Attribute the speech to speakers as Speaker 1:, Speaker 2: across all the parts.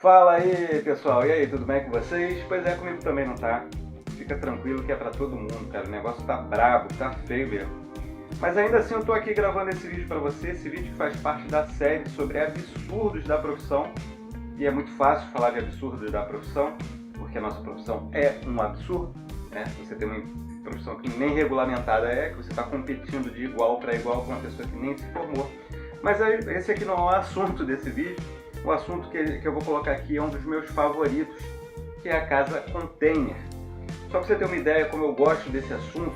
Speaker 1: Fala aí, pessoal, e aí, tudo bem com vocês? Pois é, comigo também não tá. Fica tranquilo que é pra todo mundo, cara. O negócio tá brabo, tá feio mesmo. Mas ainda assim eu tô aqui gravando esse vídeo pra você. Esse vídeo faz parte da série sobre absurdos da profissão. E é muito fácil falar de absurdos da profissão, porque a nossa profissão é um absurdo, né? Você tem uma profissão que nem regulamentada é, que você está competindo de igual para igual com uma pessoa que nem se formou. Mas esse aqui não é o assunto desse vídeo. O assunto que eu vou colocar aqui é um dos meus favoritos, que é a casa container. Só para você ter uma ideia como eu gosto desse assunto,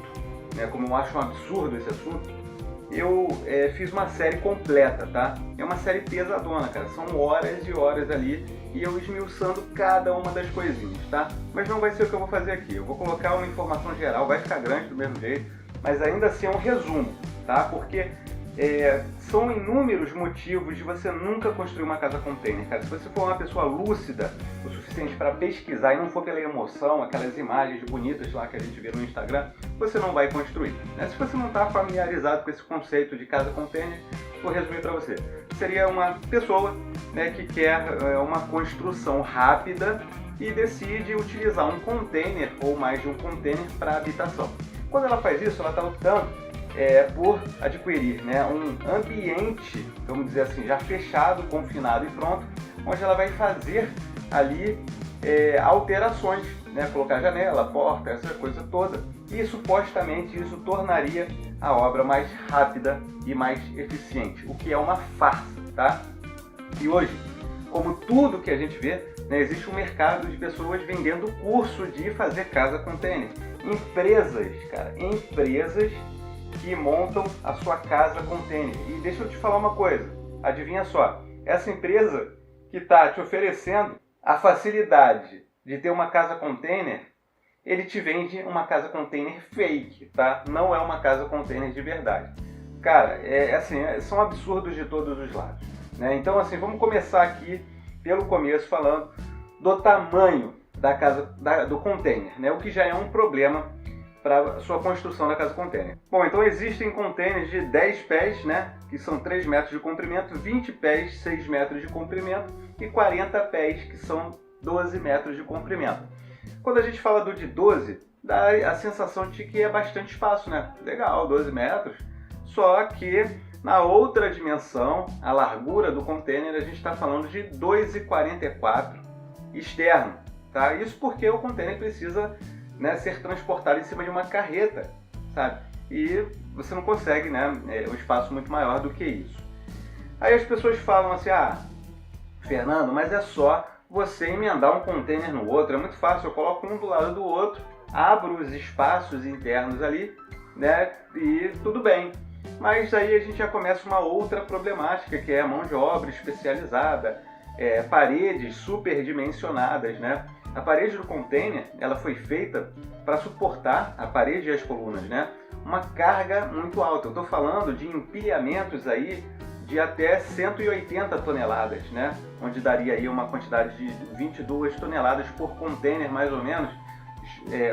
Speaker 1: né, como eu acho um absurdo esse assunto, eu fiz uma série completa, tá? É uma série pesadona, cara. São horas e horas ali e eu esmiuçando cada uma das coisinhas, tá? Mas não vai ser o que eu vou fazer aqui. Eu vou colocar uma informação geral, vai ficar grande do mesmo jeito, mas ainda assim é um resumo, tá? Porque são inúmeros motivos de você nunca construir uma casa container, cara. Se você for uma pessoa lúcida o suficiente para pesquisar e não for pela emoção, aquelas imagens bonitas lá que a gente vê no Instagram, você não vai construir, né? Se você não está familiarizado com esse conceito de casa container, vou resumir para você. Seria uma pessoa, né, que quer uma construção rápida e decide utilizar um container ou mais de um container para habitação. Quando ela faz isso, ela está optando por adquirir, né, um ambiente, vamos dizer assim, já fechado, confinado e pronto, onde ela vai fazer ali alterações, né, colocar janela, porta, essa coisa toda, e supostamente isso tornaria a obra mais rápida e mais eficiente, o que é uma farsa, tá? E hoje, como tudo que a gente vê, né, existe um mercado de pessoas vendendo curso de fazer casa container. Empresas, cara, empresas que montam a sua casa container. E deixa eu te falar uma coisa, adivinha só, essa empresa que está te oferecendo a facilidade de ter uma casa container, ele te vende uma casa container fake, tá? Não é uma casa container de verdade. Cara, são absurdos de todos os lados, né? Então, assim, vamos começar aqui pelo começo falando do tamanho da casa, do container, né? O que já é um problema para a sua construção da casa container. Bom, então existem containers de 10 pés, né, que são 3 metros de comprimento, 20 pés, 6 metros de comprimento e 40 pés, que são 12 metros de comprimento. Quando a gente fala do de 12, dá a sensação de que é bastante espaço, né? Legal, 12 metros, só que na outra dimensão, a largura do container, a gente está falando de 2,44 externo, tá? Isso porque o container precisa, né, ser transportado em cima de uma carreta, sabe? E você não consegue, né, um espaço muito maior do que isso. Aí as pessoas falam assim, Fernando, mas é só você emendar um container no outro, é muito fácil, eu coloco um do lado do outro, abro os espaços internos ali, né, e tudo bem. Mas aí a gente já começa uma outra problemática, que é a mão de obra especializada, paredes superdimensionadas, né? A parede do container, ela foi feita para suportar a parede e as colunas, né, uma carga muito alta. Eu estou falando de empilhamentos aí de até 180 toneladas, né, onde daria aí uma quantidade de 22 toneladas por container, mais ou menos,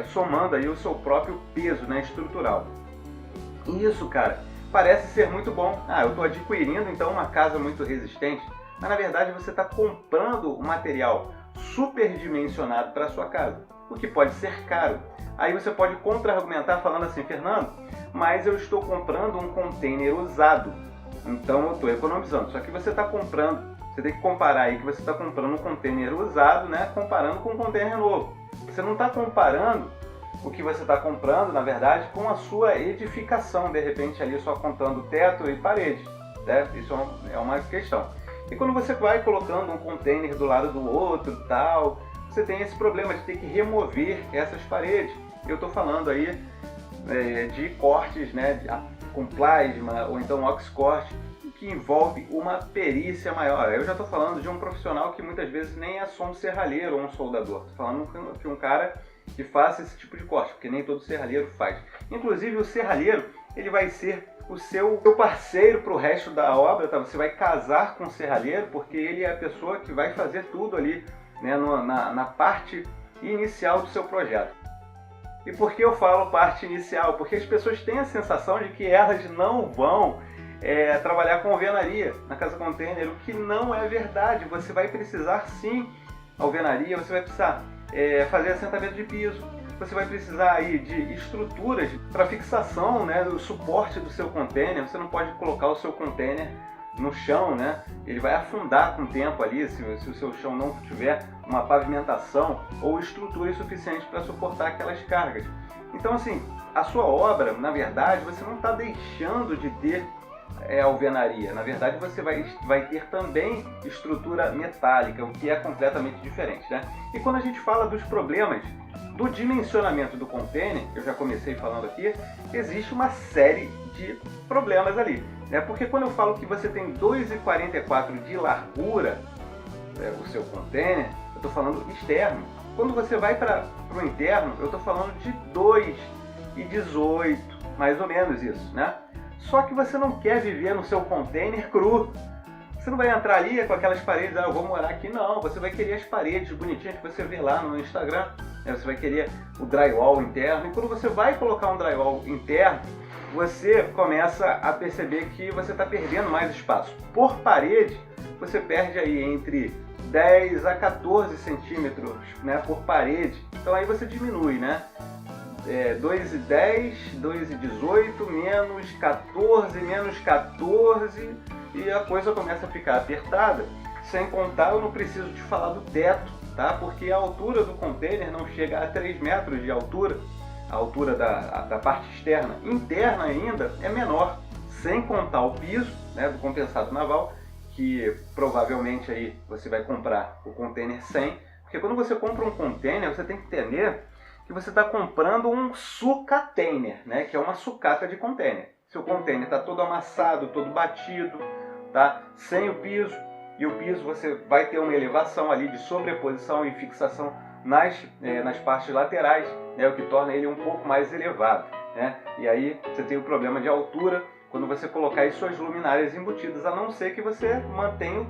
Speaker 1: somando aí o seu próprio peso, né, estrutural. E isso, cara, parece ser muito bom. Eu estou adquirindo então uma casa muito resistente, mas na verdade você está comprando o material superdimensionado para a sua casa, o que pode ser caro. Aí você pode contra-argumentar falando assim, Fernando, mas eu estou comprando um container usado, então eu estou economizando. Só que você está comprando, você tem que comparar aí que você está comprando um container usado, né, comparando com um container novo. Você não está comparando o que você está comprando, na verdade, com a sua edificação, de repente ali só contando teto e parede, né? Isso é uma questão. E quando você vai colocando um container do lado do outro, tal, você tem esse problema de ter que remover essas paredes. Eu estou falando aí de cortes, né, com plasma ou então ox-corte, que envolve uma perícia maior. Eu já estou falando de um profissional que muitas vezes nem é só um serralheiro ou um soldador. Estou falando de um cara que faça esse tipo de corte, porque nem todo serralheiro faz. Inclusive o serralheiro, ele vai ser o seu parceiro para o resto da obra, tá? Você vai casar com o serralheiro, porque ele é a pessoa que vai fazer tudo ali, né, na parte inicial do seu projeto. E por que eu falo parte inicial? Porque as pessoas têm a sensação de que elas não vão trabalhar com alvenaria na casa container, o que não é verdade. Você vai precisar sim alvenaria, você vai precisar fazer assentamento de piso, você vai precisar aí de estruturas para fixação, né, do suporte do seu container. Você não pode colocar o seu container no chão, né? Ele vai afundar com o tempo ali se o seu chão não tiver uma pavimentação ou estruturas suficientes para suportar aquelas cargas. Então, assim, a sua obra, na verdade, você não está deixando de ter alvenaria. Na verdade, você vai ter também estrutura metálica, o que é completamente diferente, né? E quando a gente fala dos problemas do dimensionamento do container, eu já comecei falando aqui, existe uma série de problemas ali, né? Porque quando eu falo que você tem 2,44 de largura, o seu container, eu estou falando externo. Quando você vai para o interno, eu estou falando de 2,18, mais ou menos isso, né? Só que você não quer viver no seu container cru. Você não vai entrar ali com aquelas paredes, eu vou morar aqui, não. Você vai querer as paredes bonitinhas que você vê lá no Instagram, né? Você vai querer o drywall interno. E quando você vai colocar um drywall interno, você começa a perceber que você está perdendo mais espaço. Por parede, você perde aí entre 10 a 14 centímetros, né, por parede. Então aí você diminui, né? 2,10, 2,18, menos 14, menos 14, e a coisa começa a ficar apertada. Sem contar, eu não preciso te falar do teto, tá? Porque a altura do container não chega a 3 metros de altura, a altura da parte externa. Interna ainda é menor, sem contar o piso, né, do compensado naval, que provavelmente aí você vai comprar o container sem, porque quando você compra um container, você tem que entender que você está comprando um sucateiner, né, que é uma sucata de container. Seu container está todo amassado, todo batido, tá, sem o piso, e o piso você vai ter uma elevação ali de sobreposição e fixação nas partes laterais, né, o que torna ele um pouco mais elevado, né, e aí você tem o problema de altura quando você colocar as suas luminárias embutidas, a não ser que você mantenha o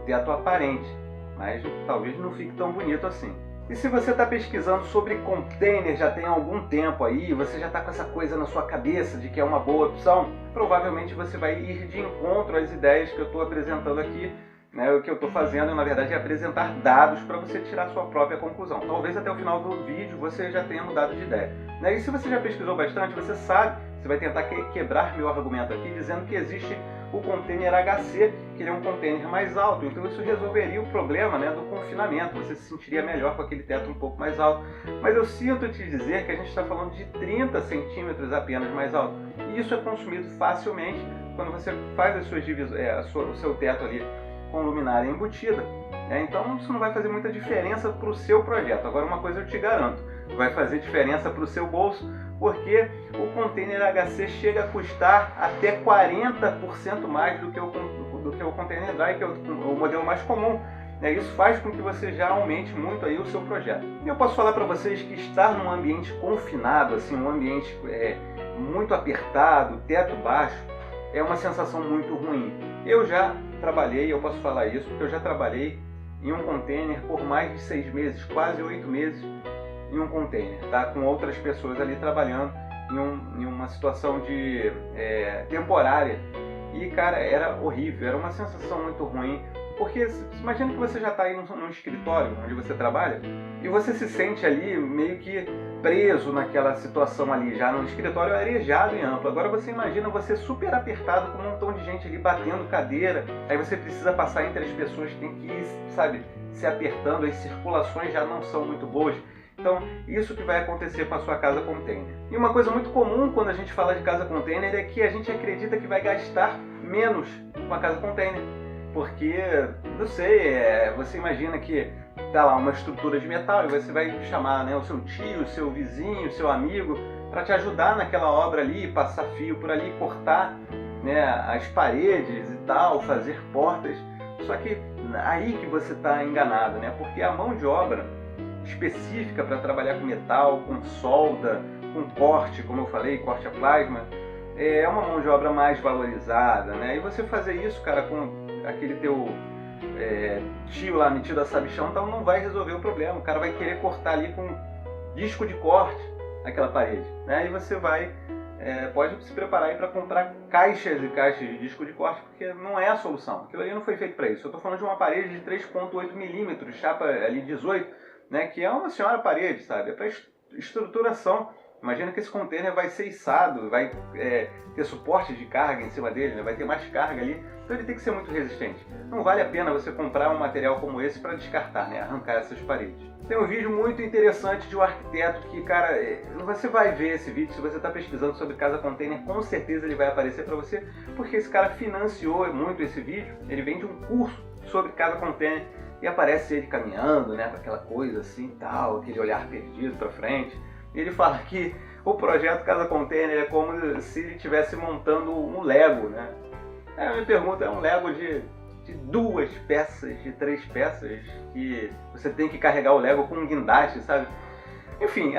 Speaker 1: teto aparente, mas talvez não fique tão bonito assim. E se você está pesquisando sobre container já tem algum tempo aí, você já está com essa coisa na sua cabeça de que é uma boa opção, provavelmente você vai ir de encontro às ideias que eu estou apresentando aqui, né? O que eu estou fazendo, na verdade, é apresentar dados para você tirar sua própria conclusão. Talvez até o final do vídeo você já tenha mudado de ideia, né? E se você já pesquisou bastante, você sabe, você vai tentar quebrar meu argumento aqui dizendo que existe o container HC, que ele é um container mais alto, então isso resolveria o problema, né, do confinamento, você se sentiria melhor com aquele teto um pouco mais alto. Mas eu sinto te dizer que a gente está falando de 30 centímetros apenas mais alto, e isso é consumido facilmente quando você faz as suas o seu teto ali com luminária embutida, né? Então isso não vai fazer muita diferença para o seu projeto. Agora, uma coisa eu te garanto, vai fazer diferença para o seu bolso, porque o container HC chega a custar até 40% mais do que o container dry, que é o modelo mais comum, né? Isso faz com que você já aumente muito aí o seu projeto. E eu posso falar para vocês que estar num ambiente confinado, assim, um ambiente muito apertado, teto baixo, é uma sensação muito ruim. Eu já trabalhei, eu posso falar isso, porque eu já trabalhei em um container por mais de 6 meses, quase 8 meses, em um container, tá? Com outras pessoas ali trabalhando em uma situação de temporária. E, cara, era horrível, era uma sensação muito ruim, porque imagina que você já está aí num escritório onde você trabalha e você se sente ali meio que preso naquela situação ali, já num escritório arejado e amplo. Agora você imagina você super apertado com um montão de gente ali batendo cadeira, aí você precisa passar entre as pessoas, tem que ir, sabe, se apertando, as circulações já não são muito boas. Então, isso que vai acontecer com a sua casa container. E uma coisa muito comum quando a gente fala de casa container é que a gente acredita que vai gastar menos com a casa container. Porque, não sei, você imagina que tá lá uma estrutura de metal e você vai chamar, né, o seu tio, o seu vizinho, o seu amigo para te ajudar naquela obra ali, passar fio por ali, cortar, né, as paredes e tal, fazer portas. Só que aí que você está enganado, né? Porque a mão de obra específica para trabalhar com metal, com solda, com corte, como eu falei, corte a plasma, é uma mão de obra mais valorizada, né? E você fazer isso, cara, com aquele teu tio lá metido a sabichão, então não vai resolver o problema. O cara vai querer cortar ali com disco de corte aquela parede, né? E você vai pode se preparar aí para comprar caixas e caixas de disco de corte, porque não é a solução. Aquilo ali não foi feito para isso. Eu estou falando de uma parede de 3,8 milímetros, chapa ali 18, né, que é uma senhora parede, sabe? É para estruturação. Imagina que esse container vai ser içado, vai ter suporte de carga em cima dele, né? Vai ter mais carga ali, então ele tem que ser muito resistente. Não vale a pena você comprar um material como esse para descartar, né? Arrancar essas paredes. Tem um vídeo muito interessante de um arquiteto que, cara, você vai ver esse vídeo, se você está pesquisando sobre casa container, com certeza ele vai aparecer para você, porque esse cara financiou muito esse vídeo, ele vende um curso sobre casa container e aparece ele caminhando, né, com aquela coisa assim, tal, aquele olhar perdido para frente. E ele fala que o projeto Casa Container é como se ele estivesse montando um Lego, né? Aí eu me pergunto, é um Lego de 2 peças, de 3 peças, que você tem que carregar o Lego com um guindaste, sabe? Enfim,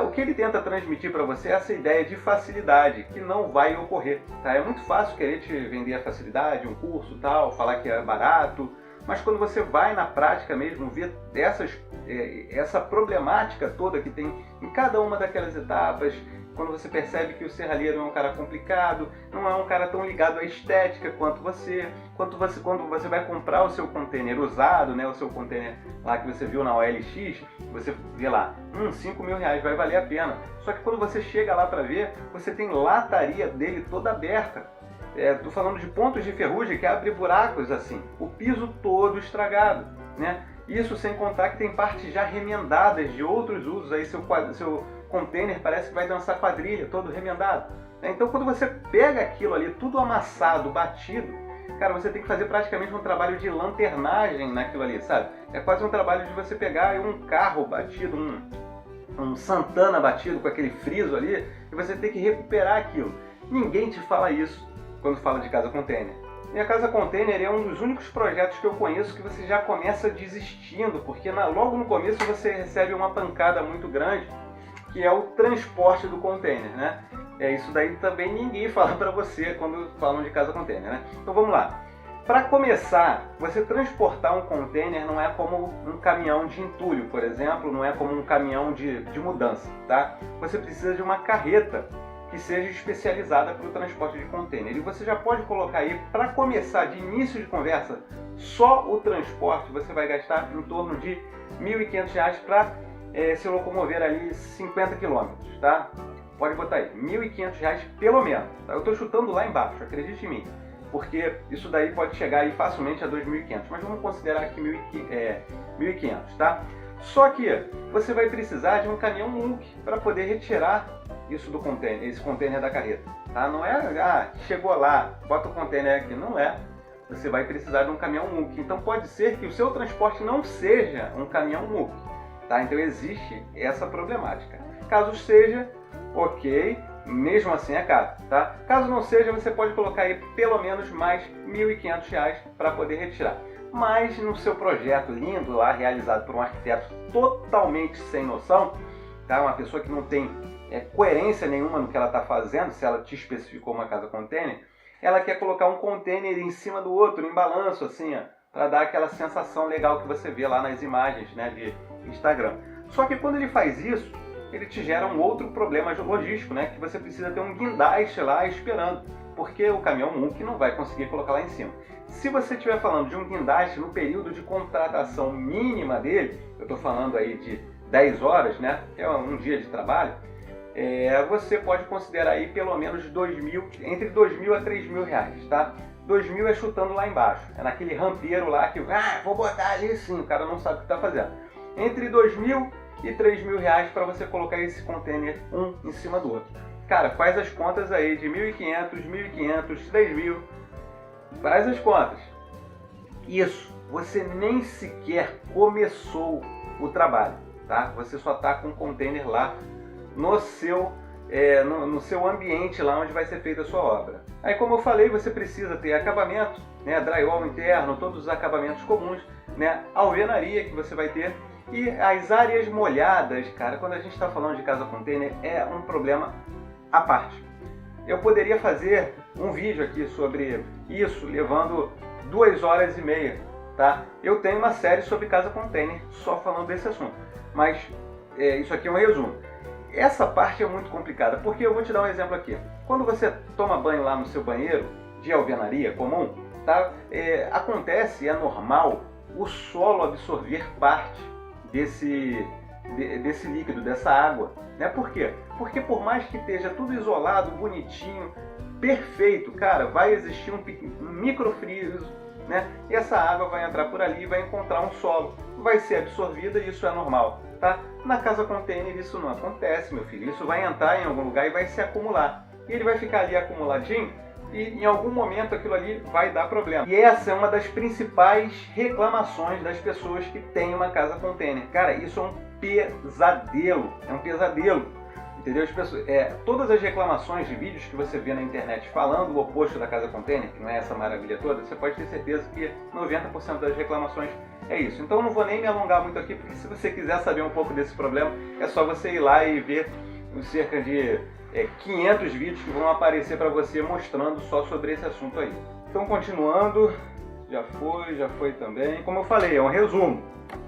Speaker 1: o que ele tenta transmitir para você é essa ideia de facilidade, que não vai ocorrer, tá? É muito fácil querer te vender a facilidade, um curso tal, falar que é barato, mas quando você vai na prática mesmo ver essa problemática toda que tem em cada uma daquelas etapas, quando você percebe que o serralheiro é um cara complicado, não é um cara tão ligado à estética quanto você, quando você vai comprar o seu container usado, né, o seu container lá que você viu na OLX, você vê lá, 5 mil reais, vai valer a pena. Só que quando você chega lá para ver, você tem lataria dele toda aberta. Estou falando de pontos de ferrugem que abrem buracos assim, o piso todo estragado, né? Isso sem contar que tem partes já remendadas de outros usos, aí seu container parece que vai dançar quadrilha, todo remendado. Então quando você pega aquilo ali, tudo amassado, batido, cara, você tem que fazer praticamente um trabalho de lanternagem naquilo ali, sabe? É quase um trabalho de você pegar um carro batido, um Santana batido com aquele friso ali, e você tem que recuperar aquilo. Ninguém te fala isso quando fala de casa container. E a casa container é um dos únicos projetos que eu conheço que você já começa desistindo, porque logo no começo você recebe uma pancada muito grande, que é o transporte do container, né? Isso daí também ninguém fala para você quando falam de casa container, né? Então vamos lá. Para começar, você transportar um container não é como um caminhão de entulho, por exemplo, não é como um caminhão de mudança, tá? Você precisa de uma carreta que seja especializada para o transporte de container. E você já pode colocar aí, para começar de início de conversa, só o transporte você vai gastar em torno de R$ 1.500 para se locomover ali 50 km, tá? Pode botar aí, R$ 1.500 pelo menos. Tá? Eu estou chutando lá embaixo, acredite em mim, porque isso daí pode chegar aí facilmente a 2.500, mas vamos considerar aqui 1.500, tá? Só que você vai precisar de um caminhão MUC para poder retirar isso do container, esse container da carreta, tá? Não é, chegou lá, bota o container aqui, não é. Você vai precisar de um caminhão MUC. Então pode ser que o seu transporte não seja um caminhão MUC, tá? Então existe essa problemática. Caso seja, ok, mesmo assim é caro, tá? Caso não seja, você pode colocar aí pelo menos mais R$ 1.500 para poder retirar. Mas no seu projeto lindo lá, realizado por um arquiteto totalmente sem noção, tá? Uma pessoa que não tem coerência nenhuma no que ela está fazendo, se ela te especificou uma casa container, ela quer colocar um container em cima do outro, em balanço, assim, para dar aquela sensação legal que você vê lá nas imagens, né, de Instagram. Só que quando ele faz isso, ele te gera um outro problema logístico, né, que você precisa ter um guindaste lá esperando, porque o caminhão MUC não vai conseguir colocar lá em cima. Se você estiver falando de um guindaste no período de contratação mínima dele, eu estou falando aí de 10 horas, né, que é um dia de trabalho, você pode considerar aí pelo menos entre 2.000 a 3.000 reais, tá? 2.000 é chutando lá embaixo, é naquele rampeiro lá que, vou botar ali sim, o cara não sabe o que está fazendo. Entre 2.000 e 3.000 reais para você colocar esse container um em cima do outro. Cara, faz as contas aí de 1.500, 1.500, 3.000, faz as contas. Isso, você nem sequer começou o trabalho, tá? Você só está com o container lá no seu ambiente lá onde vai ser feita a sua obra. Aí, como eu falei, você precisa ter acabamento, né, drywall interno, todos os acabamentos comuns, né, alvenaria que você vai ter, e as áreas molhadas, cara, quando a gente está falando de casa container, é um problema à parte. Eu poderia fazer um vídeo aqui sobre isso, levando 2 horas e meia, tá? Eu tenho uma série sobre casa container, só falando desse assunto, mas isso aqui é um resumo. essa parte é muito complicada, porque eu vou te dar um exemplo aqui. Quando você toma banho lá no seu banheiro de alvenaria comum, tá? Acontece, é normal, o solo absorver parte desse líquido, dessa água. Né? Por quê? Porque por mais que esteja tudo isolado, bonitinho, perfeito, cara, vai existir um microfriso, né? E essa água vai entrar por ali e vai encontrar um solo. Vai ser absorvida e isso é normal. Tá? Na casa container isso não acontece, meu filho. Isso vai entrar em algum lugar e vai se acumular. E ele vai ficar ali acumuladinho e em algum momento aquilo ali vai dar problema. E essa é uma das principais reclamações das pessoas que têm uma casa container. Cara, isso é um pesadelo. É um pesadelo. Entendeu? As pessoas, todas as reclamações de vídeos que você vê na internet falando o oposto da casa container, que não é essa maravilha toda, você pode ter certeza que 90% das reclamações é isso. Então eu não vou nem me alongar muito aqui, porque se você quiser saber um pouco desse problema, é só você ir lá e ver os cerca de 500 vídeos que vão aparecer para você mostrando só sobre esse assunto aí. Então continuando, já foi também. Como eu falei, é um resumo.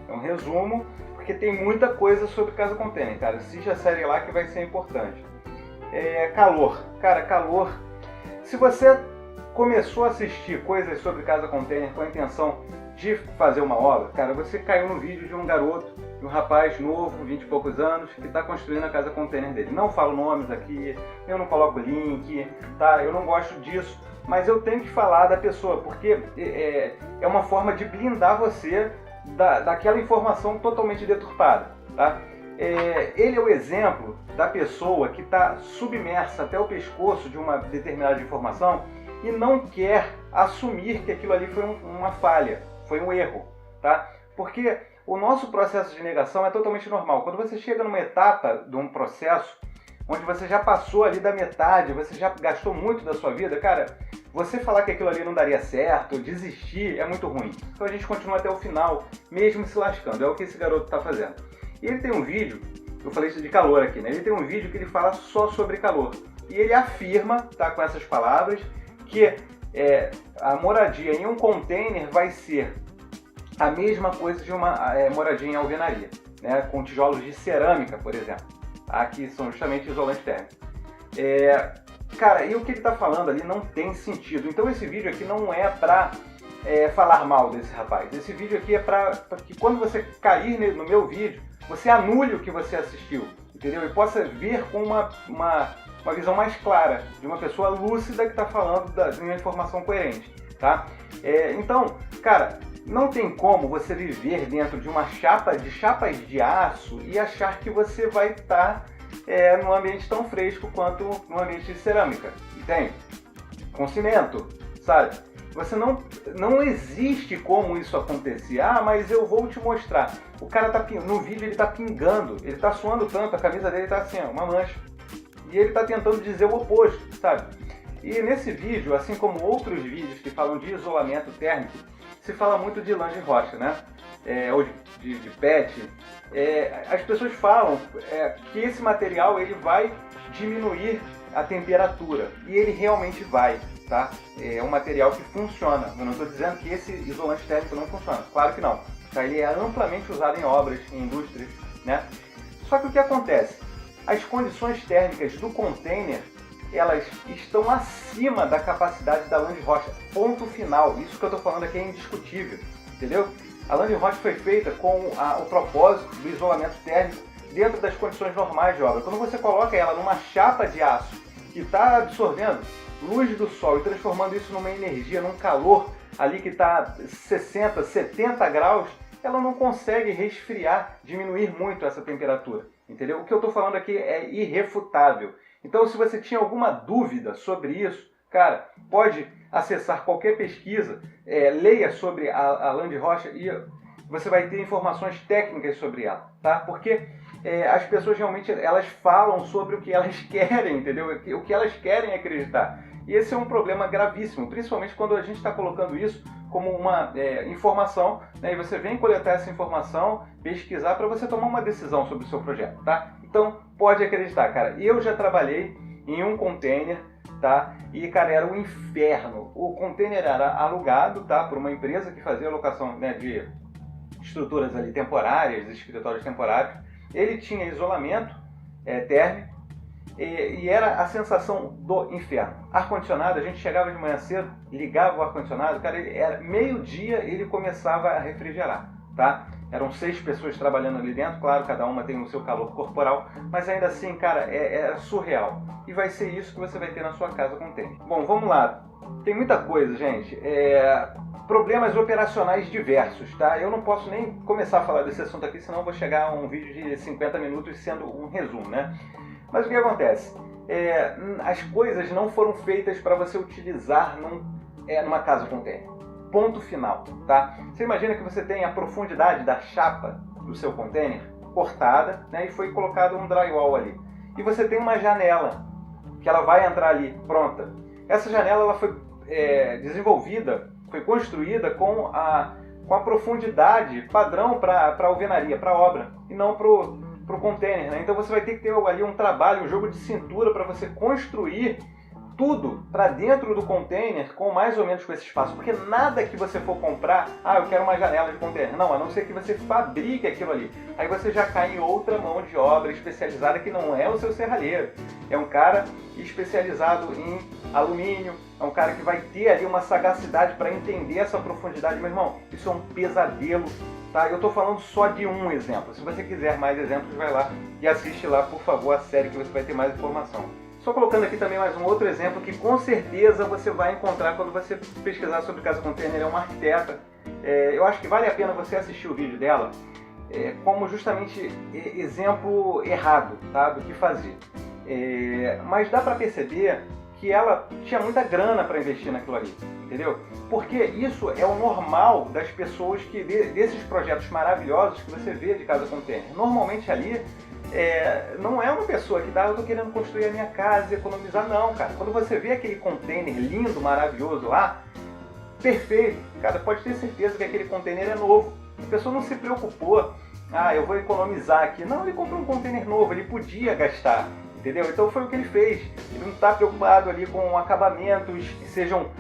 Speaker 1: É um resumo, porque tem muita coisa sobre casa container, cara. Assiste a série lá que vai ser importante. Calor. Cara, calor. Se você começou a assistir coisas sobre casa container com a intenção de fazer uma obra, cara, você caiu no vídeo de um garoto, de um rapaz novo, 20 e poucos anos, que está construindo a casa container dele. Não falo nomes aqui, eu não coloco link, tá? Eu não gosto disso, mas eu tenho que falar da pessoa, porque é uma forma de blindar você daquela informação totalmente deturpada, tá? Ele é o exemplo da pessoa que está submersa até o pescoço de uma determinada informação e não quer assumir que aquilo ali foi uma falha, foi um erro, tá? Porque o nosso processo de negação é totalmente normal. Quando você chega numa etapa de um processo onde você já passou ali da metade, você já gastou muito da sua vida, cara, você falar que aquilo ali não daria certo, desistir, é muito ruim. Então a gente continua até o final, mesmo se lascando. É o que esse garoto está fazendo. E ele tem um vídeo, eu falei isso de calor aqui, né? Ele tem um vídeo que ele fala só sobre calor. E ele afirma, tá, com essas palavras, que a moradia em um container vai ser a mesma coisa de uma moradia em alvenaria, né? Com tijolos de cerâmica, por exemplo. Aqui são justamente isolantes térmicos. Cara, e o que ele está falando ali não tem sentido. Então esse vídeo aqui não é para falar mal desse rapaz. Esse vídeo aqui é para que quando você cair no meu vídeo, você anule o que você assistiu, entendeu? E possa ver com uma visão mais clara, de uma pessoa lúcida que está falando de uma informação coerente, tá? Então, cara, não tem como você viver dentro de uma chapas de aço e achar que você vai estar num ambiente tão fresco quanto num ambiente de cerâmica, entende? Com cimento, sabe? Você não existe como isso acontecer. Ah, mas eu vou te mostrar. O cara tá no vídeo, ele tá pingando, ele tá suando tanto, a camisa dele tá assim, ó, uma mancha. E ele tá tentando dizer o oposto, sabe? E nesse vídeo, assim como outros vídeos que falam de isolamento térmico, se fala muito de lã de rocha, né? Ou de PET. As pessoas falam que esse material ele vai diminuir a temperatura. E ele realmente vai, tá? É um material que funciona. Eu não estou dizendo que esse isolante térmico não funciona. Claro que não. Tá? Ele é amplamente usado em obras, em indústrias, né? Só que o que acontece? As condições térmicas do container, elas estão acima da capacidade da lã de rocha. Ponto final. Isso que eu estou falando aqui é indiscutível, entendeu? A lã de rocha foi feita com o propósito do isolamento térmico dentro das condições normais de obra. Quando você coloca ela numa chapa de aço que está absorvendo luz do sol e transformando isso numa energia, num calor ali que está 60, 70 graus, ela não consegue resfriar, diminuir muito essa temperatura, entendeu? O que eu estou falando aqui é irrefutável. Então, se você tinha alguma dúvida sobre isso, cara, pode acessar qualquer pesquisa, leia sobre a lã de rocha e você vai ter informações técnicas sobre ela, tá? Porque as pessoas realmente elas falam sobre o que elas querem, entendeu? O que elas querem acreditar. E esse é um problema gravíssimo, principalmente quando a gente está colocando isso como uma informação, né? E você vem coletar essa informação, pesquisar para você tomar uma decisão sobre o seu projeto, tá? Então, pode acreditar, cara. Eu já trabalhei em um container, tá? E, cara, era um inferno. O container era alugado, tá? Por uma empresa que fazia alocação, né, de estruturas ali temporárias, escritórios temporários. Ele tinha isolamento térmico, e era a sensação do inferno. Ar-condicionado, a gente chegava de manhã cedo, ligava o ar-condicionado, cara, meio-dia ele começava a refrigerar, tá? Eram 6 pessoas trabalhando ali dentro, claro, cada uma tem o seu calor corporal, mas ainda assim, cara, é surreal. E vai ser isso que você vai ter na sua casa com tênis. Bom, vamos lá. Tem muita coisa, gente. Problemas operacionais diversos, tá? Eu não posso nem começar a falar desse assunto aqui, senão eu vou chegar a um vídeo de 50 minutos sendo um resumo, né? Mas o que acontece? As coisas não foram feitas para você utilizar numa casa com tênis. Ponto final, tá? Você imagina que você tem a profundidade da chapa do seu container cortada, né, e foi colocado um drywall ali. E você tem uma janela que ela vai entrar ali, pronta. Essa janela ela foi desenvolvida, foi construída com a profundidade padrão para a alvenaria, para a obra, e não para o container, né? Então você vai ter que ter ali um trabalho, um jogo de cintura para você construir tudo para dentro do container com mais ou menos com esse espaço, porque nada que você for comprar, eu quero uma janela de container, não, a não ser que você fabrique aquilo ali, aí você já cai em outra mão de obra especializada que não é o seu serralheiro, é um cara especializado em alumínio, é um cara que vai ter ali uma sagacidade para entender essa profundidade. Meu irmão, isso é um pesadelo, tá? Eu estou falando só de um exemplo, se você quiser mais exemplos, vai lá e assiste lá, por favor, a série que você vai ter mais informação. Só colocando aqui também mais um outro exemplo que com certeza você vai encontrar quando você pesquisar sobre casa container. É uma arquiteta. Eu acho que vale a pena você assistir o vídeo dela como justamente exemplo errado, tá, do que fazer. Mas dá para perceber que ela tinha muita grana para investir naquilo ali, entendeu? Porque isso é o normal das pessoas desses projetos maravilhosos que você vê de casa container. Normalmente ali não é uma pessoa que eu tô querendo construir a minha casa e economizar, não, cara. Quando você vê aquele container lindo, maravilhoso lá, perfeito, cara, pode ter certeza que aquele container é novo. A pessoa não se preocupou, eu vou economizar aqui. Não, ele comprou um container novo, ele podia gastar, entendeu? Então foi o que ele fez. Ele não está preocupado ali com acabamentos que sejam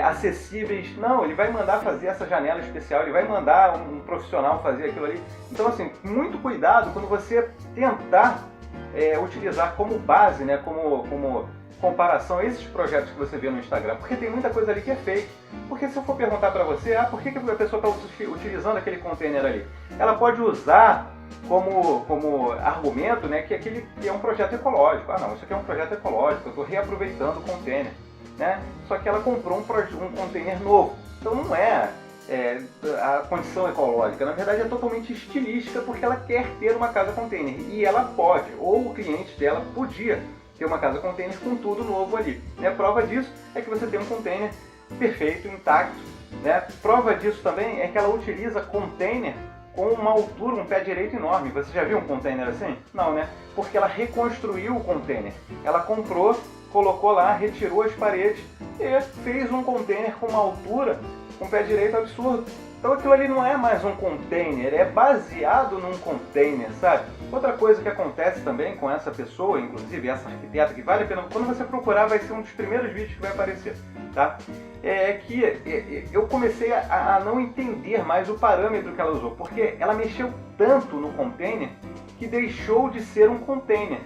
Speaker 1: acessíveis. Não, ele vai mandar fazer essa janela especial, ele vai mandar um profissional fazer aquilo ali. Então, assim, muito cuidado quando você tentar utilizar como base, né, como comparação esses projetos que você vê no Instagram, porque tem muita coisa ali que é fake. Porque se eu for perguntar para você, por que a pessoa está utilizando aquele container ali? Ela pode usar como argumento, né, que aquele é um projeto ecológico. Não, isso aqui é um projeto ecológico, eu estou reaproveitando o container, né? Só que ela comprou um container novo. Então não é a condição ecológica, na verdade é totalmente estilística, porque ela quer ter uma casa container. E ela pode, ou o cliente dela podia ter uma casa container com tudo novo ali, né? Prova disso é que você tem um container perfeito, intacto, né? Prova disso também é que ela utiliza container com uma altura, um pé direito enorme. Você já viu um container assim? Não, né? Porque ela reconstruiu o container. Ela comprou, colocou lá, retirou as paredes e fez um container com uma altura, com um pé direito absurdo. Então aquilo ali não é mais um container, é baseado num container, sabe? Outra coisa que acontece também com essa pessoa, inclusive essa arquiteta, que vale a pena, quando você procurar vai ser um dos primeiros vídeos que vai aparecer, tá? Que eu comecei a não entender mais o parâmetro que ela usou, porque ela mexeu tanto no container que deixou de ser um container.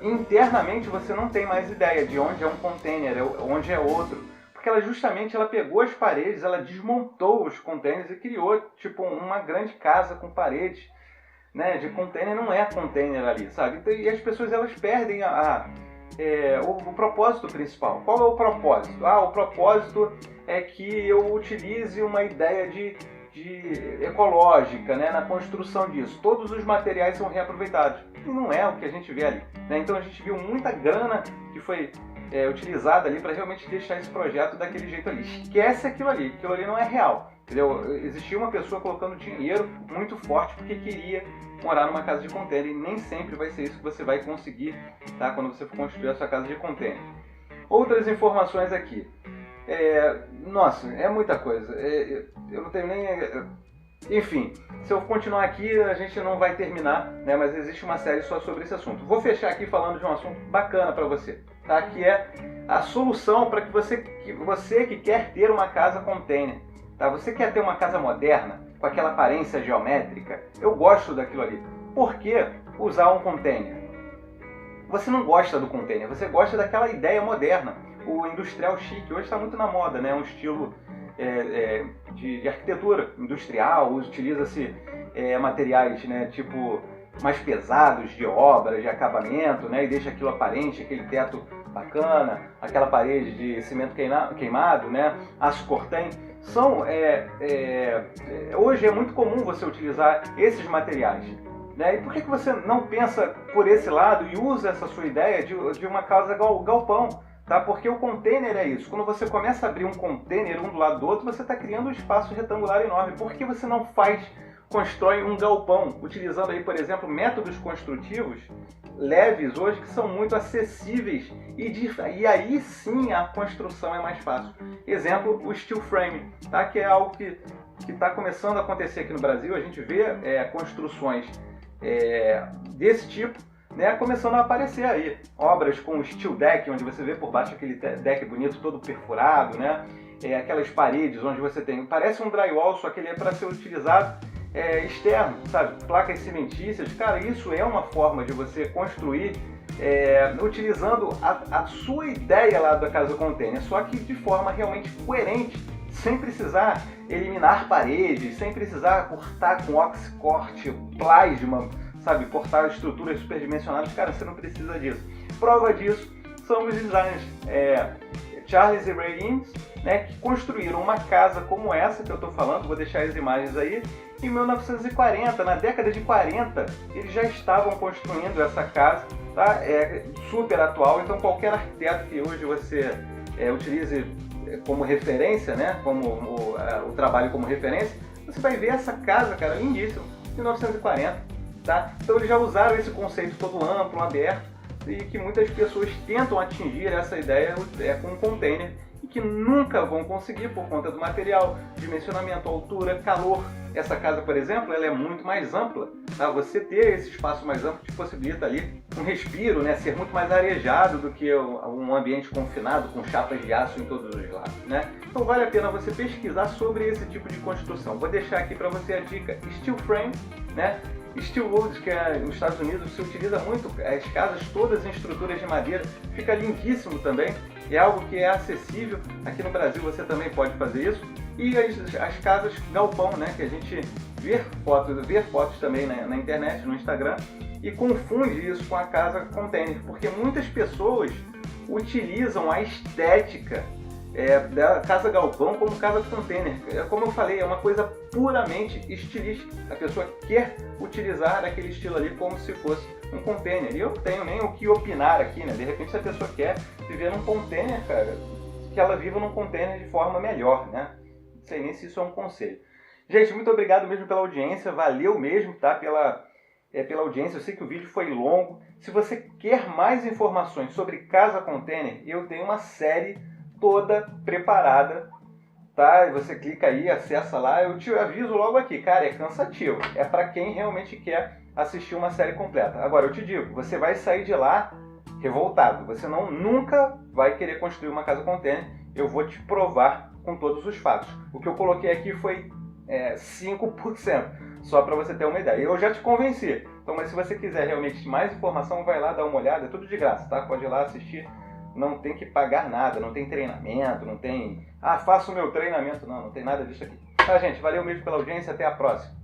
Speaker 1: Internamente você não tem mais ideia de onde é um container, onde é outro. Porque ela pegou as paredes, ela desmontou os containers e criou tipo uma grande casa com paredes, né? De container, não é container ali, sabe? E as pessoas elas perdem o propósito principal. Qual é o propósito? O propósito é que eu utilize uma ideia de ecológica, né, na construção disso. Todos os materiais são reaproveitados. E não é o que a gente vê ali, né? Então a gente viu muita grana que foi utilizada ali para realmente deixar esse projeto daquele jeito ali. Esquece aquilo ali não é real, entendeu? Existia uma pessoa colocando dinheiro muito forte porque queria morar numa casa de container, e nem sempre vai ser isso que você vai conseguir, tá, quando você for construir a sua casa de container. Outras informações aqui. Nossa, é muita coisa. Eu não tenho nem... Enfim, se eu continuar aqui, a gente não vai terminar, né? Mas existe uma série só sobre esse assunto. Vou fechar aqui falando de um assunto bacana para você, tá? Que é a solução para que você que quer ter uma casa container, tá? Você quer ter uma casa moderna, com aquela aparência geométrica. Eu gosto daquilo ali. Por que usar um container? você não gosta do container, você gosta daquela ideia moderna, o industrial chique. Hoje está muito na moda, né? Um estilo de arquitetura industrial, utiliza-se materiais, né, tipo mais pesados, de obra, de acabamento, né, e deixa aquilo aparente, aquele teto bacana, aquela parede de cimento queimado, né, aço cortem. Hoje é muito comum você utilizar esses materiais. Né? E por que você não pensa por esse lado e usa essa sua ideia de uma casa galpão? Tá? Porque o container é isso. Quando você começa a abrir um container um do lado do outro, você está criando um espaço retangular enorme. Por que você não constrói um galpão, utilizando aí, por exemplo, métodos construtivos leves hoje que são muito acessíveis e aí sim a construção é mais fácil. Exemplo, o steel frame, tá? Que é algo que está começando a acontecer aqui no Brasil. A gente vê construções desse tipo, né, começando a aparecer aí. Obras com steel deck, onde você vê por baixo aquele deck bonito, todo perfurado, né? Aquelas paredes onde você tem... Parece um drywall, só que ele é para ser utilizado externo, sabe? Placas cimentícias. Cara, isso é uma forma de você construir utilizando a sua ideia lá da casa container, só que de forma realmente coerente, sem precisar eliminar paredes, sem precisar cortar com oxicorte, plasma, sabe? Cortar estruturas superdimensionadas. Cara, você não precisa disso. Prova disso são os designers Charles e Ray Innes, né, que construíram uma casa como essa que eu estou falando. Vou deixar as imagens aí. Em 1940, na década de 40, eles já estavam construindo essa casa, tá? Super atual. Então qualquer arquiteto que hoje você utilize como referência, né, como o trabalho como referência, você vai ver essa casa, cara, lindíssima, de 1940, tá? Então eles já usaram esse conceito todo amplo, aberto, e que muitas pessoas tentam atingir essa ideia com um container, e que nunca vão conseguir por conta do material, dimensionamento, altura, calor. Essa casa, por exemplo, ela é muito mais ampla, tá? Você ter esse espaço mais amplo te possibilita ali um respiro, né? Ser muito mais arejado do que um ambiente confinado com chapas de aço em todos os lados, né? Então vale a pena você pesquisar sobre esse tipo de construção. Vou deixar aqui para você a dica steel frame, né? Steel wood, que nos Estados Unidos se utiliza muito, as casas todas em estruturas de madeira, fica lindíssimo também, é algo que é acessível. Aqui no Brasil você também pode fazer isso. E as casas galpão, né, que a gente vê fotos também na internet, no Instagram, e confunde isso com a casa container, porque muitas pessoas utilizam a estética da casa galpão como casa container. Como eu falei, é uma coisa puramente estilística. A pessoa quer utilizar aquele estilo ali como se fosse um container. E eu não tenho nem o que opinar aqui, né? De repente, se a pessoa quer viver num container, cara, que ela viva num container de forma melhor, né? Não sei nem se isso é um conselho. Gente, muito obrigado mesmo pela audiência. Valeu mesmo, tá? Pela audiência. Eu sei que o vídeo foi longo. Se você quer mais informações sobre casa container, eu tenho uma série toda preparada, tá? E você clica aí, acessa lá, eu te aviso logo aqui, cara, é cansativo, é para quem realmente quer assistir uma série completa. Agora eu te digo, você vai sair de lá revoltado, você nunca vai querer construir uma casa container. Eu vou te provar com todos os fatos. O que eu coloquei aqui foi 5%, só para você ter uma ideia. Eu já te convenci, então, mas se você quiser realmente mais informação, vai lá dar uma olhada, é tudo de graça, tá? Pode ir lá assistir. Não tem que pagar nada, não tem treinamento, não tem... faço o meu treinamento. Não tem nada disso aqui. Tá, gente? Valeu mesmo pela audiência, até a próxima.